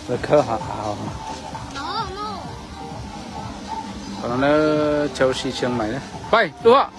rồi khơ hào còn nó Chelsea Chiang Mai đấy bay đúng không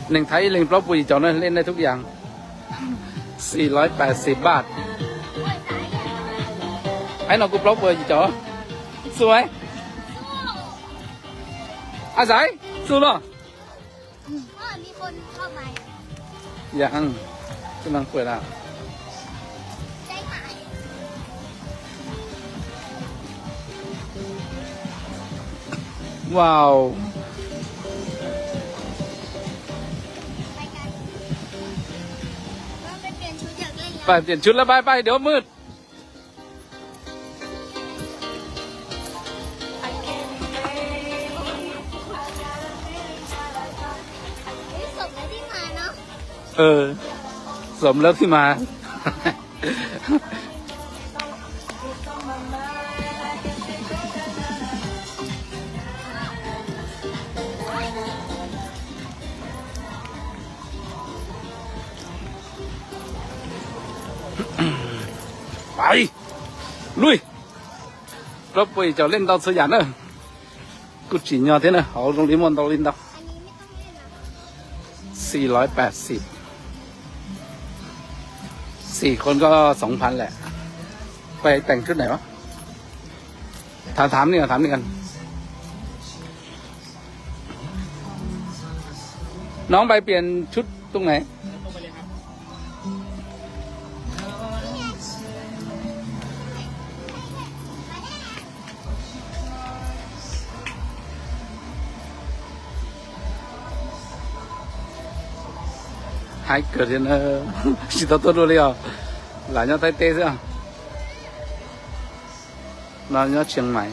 mình thấy lên blog bùi cho nó lên đâyทุกอย่าง480 บาทไอ้น้องกูบล็อกเบอร์จ่อสวยอาศัยสู้หรอมีคนเข้ามายังกำลังเปิดอ่ะใจหายว้าวไปกันเราไปเปลี่ยนชุดอยากเล่น ไปเปลี่ยนชุดแล้วไปเดี๋ยวมืดสมแล้วที่มาไปลุยรถปุ๋ยจะเล่น到吃盐了กูchỉ nhỏ thế này họ trong lý môn tàu lên đâu 480 4 คนก็ 2,000 แหละไปแต่งชุดไหนวะถามนี่กันน้องไปเปลี่ยนชุดตรงไหนhai cửa thì nó chỉ tao tốt luôn đi à là nhau tay tê chứ nó nhau Chiang Mai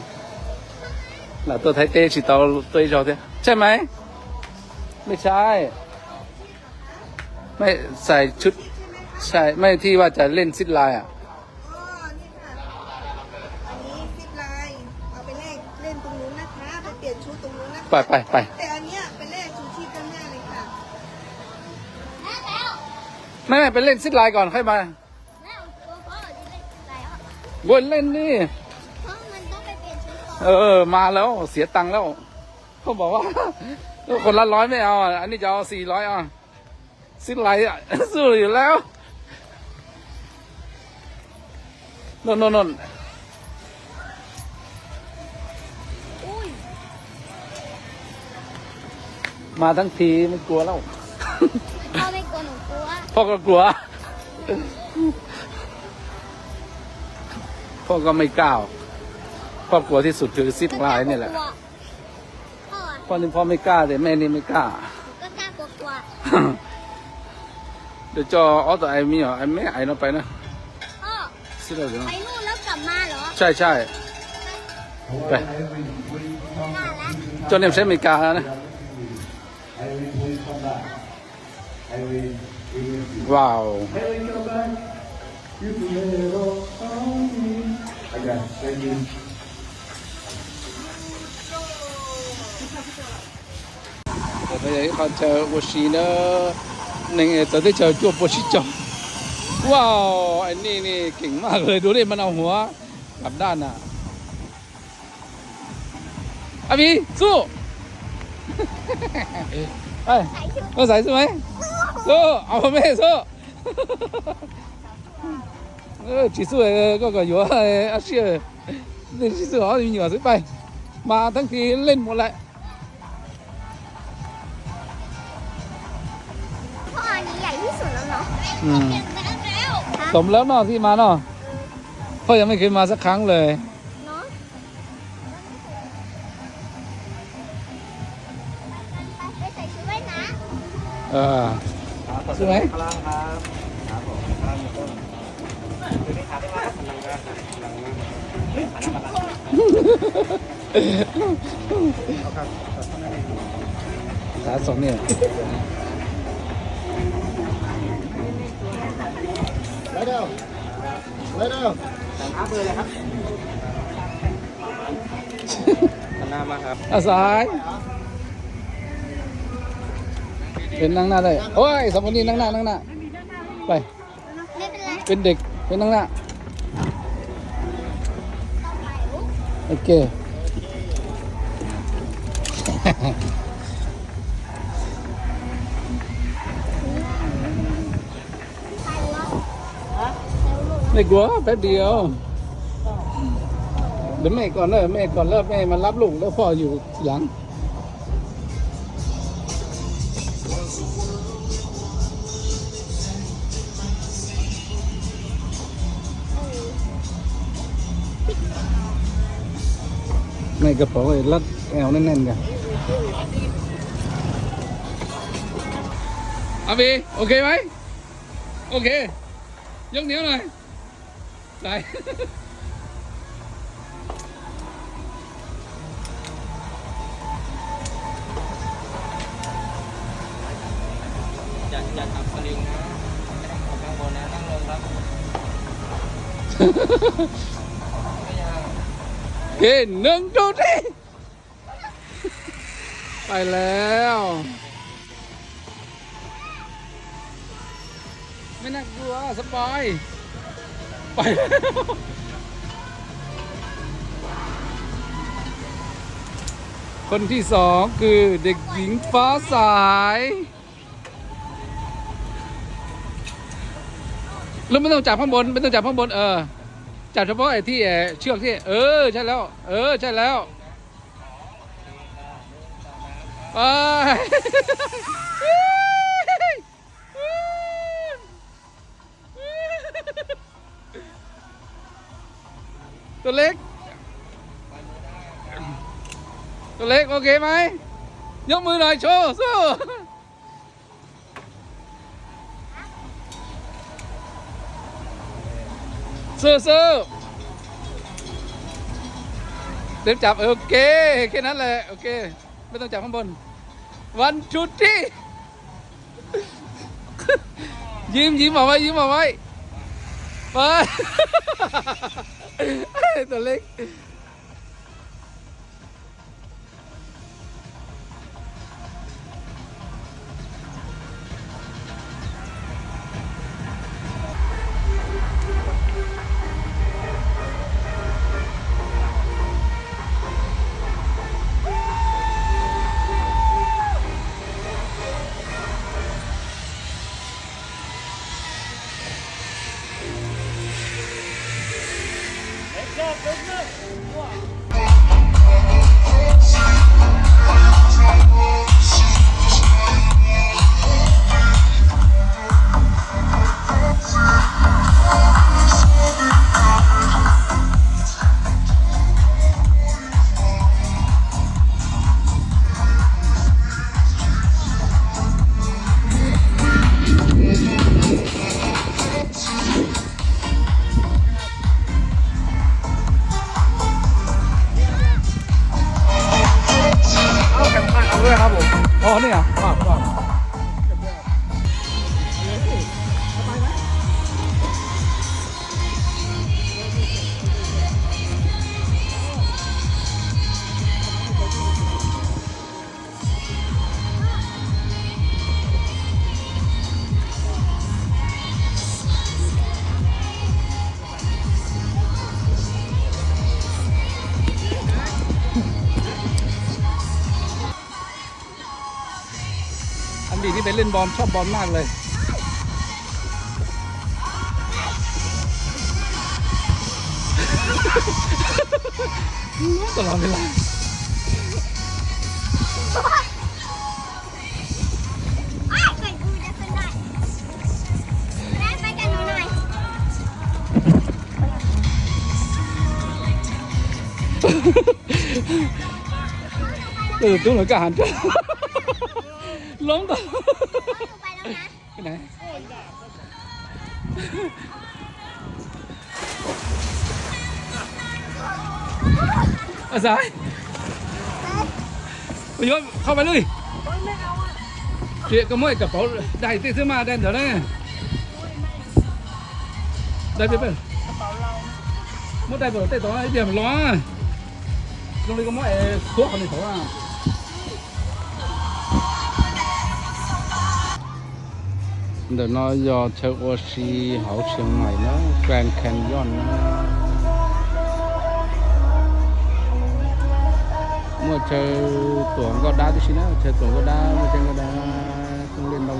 là tôi thấy tê chỉ tao tôi rồi thếใช่ไหมไม่ใช่ไม่ใส่ชุดใช่ไม่ที่ว่าจะเล่นซิดไลน์อ่ะอ๋อนี่ค่ะอันนี้ซิปไลน์เอาไปแลกเล่นตรงนู้นนะคะไปเปลี่ยนชุดตรงนู้นนะคะไปแต่อันเนี้ยไปแลกชูชีพด้านหน้าเลยค่ะไม่ไปเล่นซิดไลน์ก่อนค่อยมาแล้วตัวพ่อจะเล่นอะไรอ่ะวนเล่นนี่ เพราะมันต้องไปเปลี่ยนชุดก่อนมาแล้วเสียตังค์แล้วเขาบอกว่าคนละ100ไม่เอาอันนี้จะเอา400อ่ะซิดไลน์สู้อยู่แล้วนนมาทั้งทีไม่กลัวแล้วพ่อไม่กลัวหนูกลัวพ่อก็กลัวพ่อก็ไม่กล้าพ่อกลัวที่สุดคือซิดไลน์นี่แหละพ่อนี่พ่อไม่กล้าแต่แม่นี่ไม่กล้าก็กล้ากลัวเดี๋ยวจอเอาตัวไอ้มีเหรอไอ้แม่ไอ้เราไปนะพ่อซิดไลน์ไปนู่นแล้วกลับมาเหรอใช่ไปจนเนี่ยใช้อเมริกาแล้วนะว้าวbây giờ họ chờ bộ xí nó nên tới đây chờ chùa bộ xí chồng wow anhนี่เก่งมากเลยดูดิมันเอาหัวกลับด้านน่ะอาบีสู้เอาใส่สู้ไหมสู้เอาแม่สู้chỉสู้ก็อยู่อาเซียนี่chỉสู้เอาอยู่ซื้อไปมาทั้งทีเล่นหมดเลยพ่ออันนี้ใหญ่ที่สุดแล้วเนาะสมแล้วเนาะที่มาเนาะพ่อยังไม่เคยมาสักครั้งเลยเนาะไปใส่ชุดว่ายน้ำใช่ไหมขาสองเนี่ยเลยเร็ว3เบอร์เลยครับหน้ามาครับซ้ายเป็นนั่งหน้าได้โอ้ยสองคนนี้นั่งหน้าไปไม่เป็นไรเป็นเด็กเป็นนั่งหน้า โอเค ไม่กลัวแป๊บเดียวเดี๋ยวแม่ก่อนเนอะแม่ก่อนแล้วแม่มารับลูกแล้วพ่ออยู่ทีหลังแม่กระเป๋าไอ้รัดแอวแน่นๆกันอาบีโอเคไหมโอเคยกนิ้วหน่อยได้ อย่าทำสลิงนะไม่ต้องข้างบนนะนั่งลงครับ เฮ้ยหนึ่งดูดิไปแล้ว ไม่น่ากลัวสบายไปแล้วคนที่สองคือเด็กหญิงฟ้าสายแล้วไม่ต้องจับข้างบนไม่ต้องจับข้างบนจับเฉพาะไอ้ที่เชือกที่ใช่แล้วใช่แล้วไปตัวเล็กตัวเล็กโอเคไหมยกมือหน่อยโชว์สู้สู้เต็มจับโอเคแค่นั้นแหละโอเคไม่ต้องจับข้างบนวันชุดที่ ยิ้มเอาไว้ยิ้มเอาไว้ไป ตัวเล็กอ๋อเนี่ยว้าวอันดีที่ไปเล่นบอลชอบบอลมากเลยตลอดเวลาไปกูจะขึ้นได้แม่ไปกันหนูหน่อย ตู้หน่อยก็หันล้มต่อ หนูไปแล้วนะ ไปไหนอาสายไปโยนเข้าไปเลยเจี๊ยก็ไม่กระเป๋าได้ที่ซื้อมาได้เดี๋ยวนะได้ไปเป็นกระเป๋าเราไม่ได้บอกเต้ต่อไอ้เดี๋ยวมันร้อนตรงนี้ก็ไม่ทั่วคนในเขาอ่ะเดี๋ยวน้อยยอเชอโอซีเขาเชียงใหม่นะแกรนด์แคนยอนนะ mà chờ tuồng có đá tí xí nữa chờ tuồng có đá mà trên có đá không lên đâu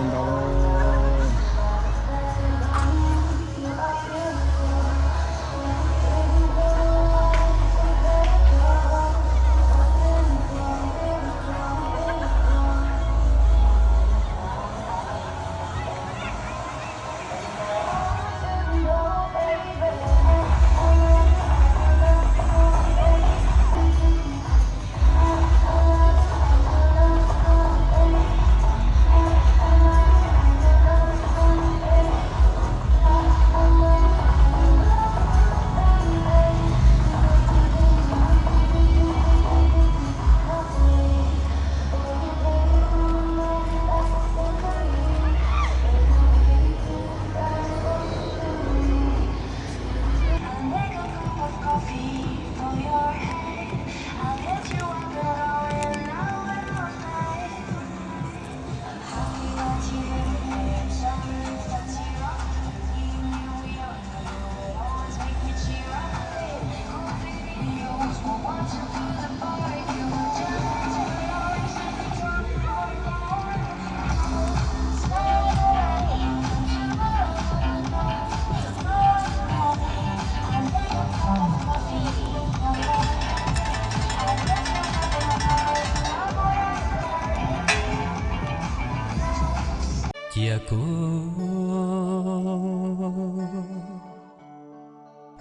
chia cũ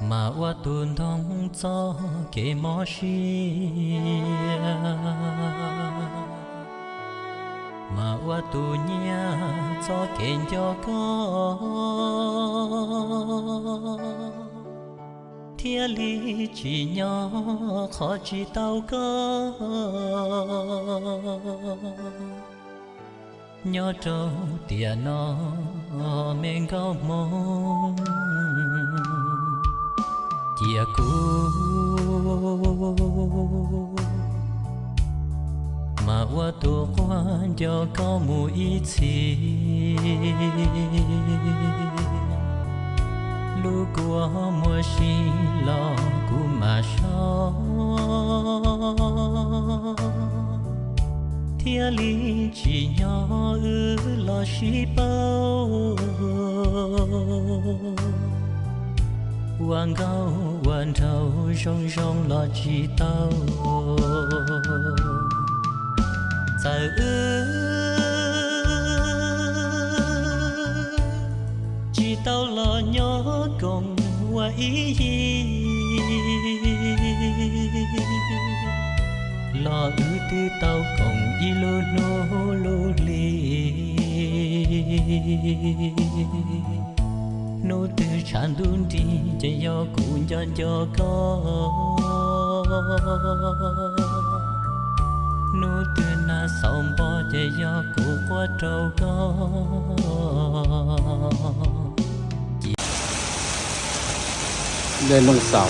mà qua tuần thông cho cái mỏ xia mà qua tu nhà cho cái cho có thiên lý chỉ nhỏ khó chỉ tao có nhỏ trâu tiền nó mình cao mong chia cũ mà qua tu quan cho có mùi ít xì lu của mùa xì lo của mà sao thiên lý chỉ nhỏ lo xí bao hoàng cao hoàng thâu sông sông lo chỉ tao giờ chỉ tao lo nhỏ cùng qua ý lo tư tao cùng y lô nô lô li nô tư chan đun đi chạy yo cuốn cho có nô tư na sòng bò chạy yo cụ qua trâu có lên lông sào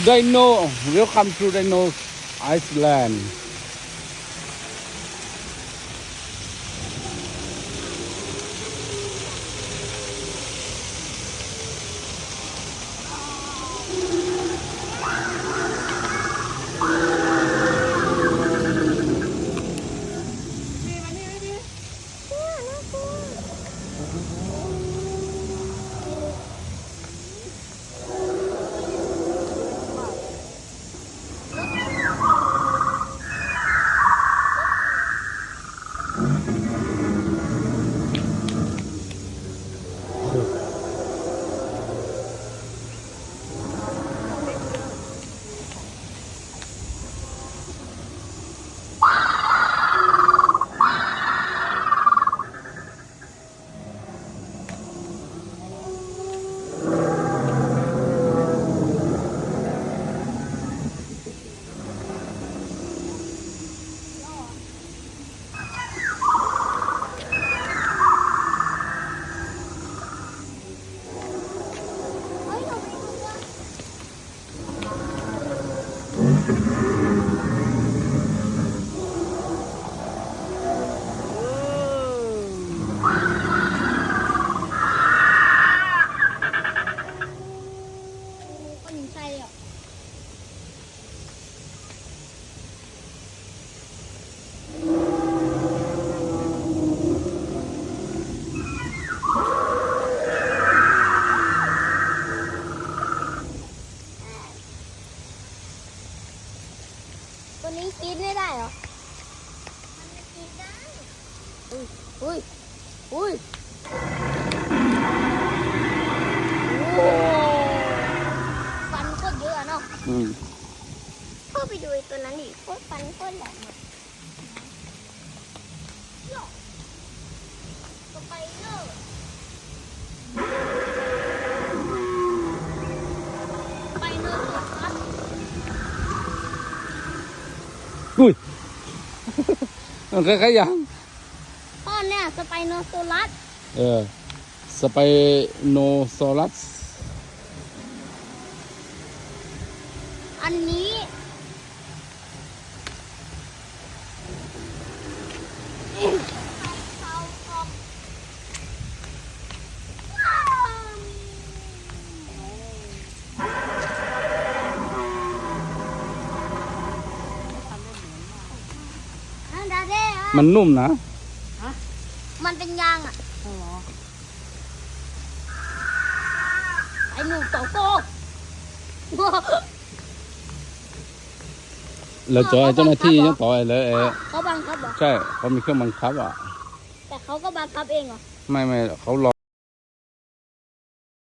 Dino, welcome to Dino Iceland. กินไม่ได้เหรออุ้ยอุ้ยโอ้ฟันโคตรเยอะเนาะ พ่อไปดูไอ้ตัวนั้นดิโคตรฟันโคตรแหลมอะสไปเดอร์สไปเดอร์ครับ อุ้ย มันคล้ายๆยัง พ่อเนี่ยสไปโนโซลัส สไปโนซอรัส อันนี้อันดาเด้อะ มันนุ่มนะ มันเป็นยางอ่ะไอ้หนูโตโก้ แล้วจอยเจ้าหน้าที่ยังต่อยเลย เขาบังคับเหรอ ใช่ เขามีเครื่องบังคับอ่ะ แต่เขาก็บังคับเองเหรอ ไม่เขารอ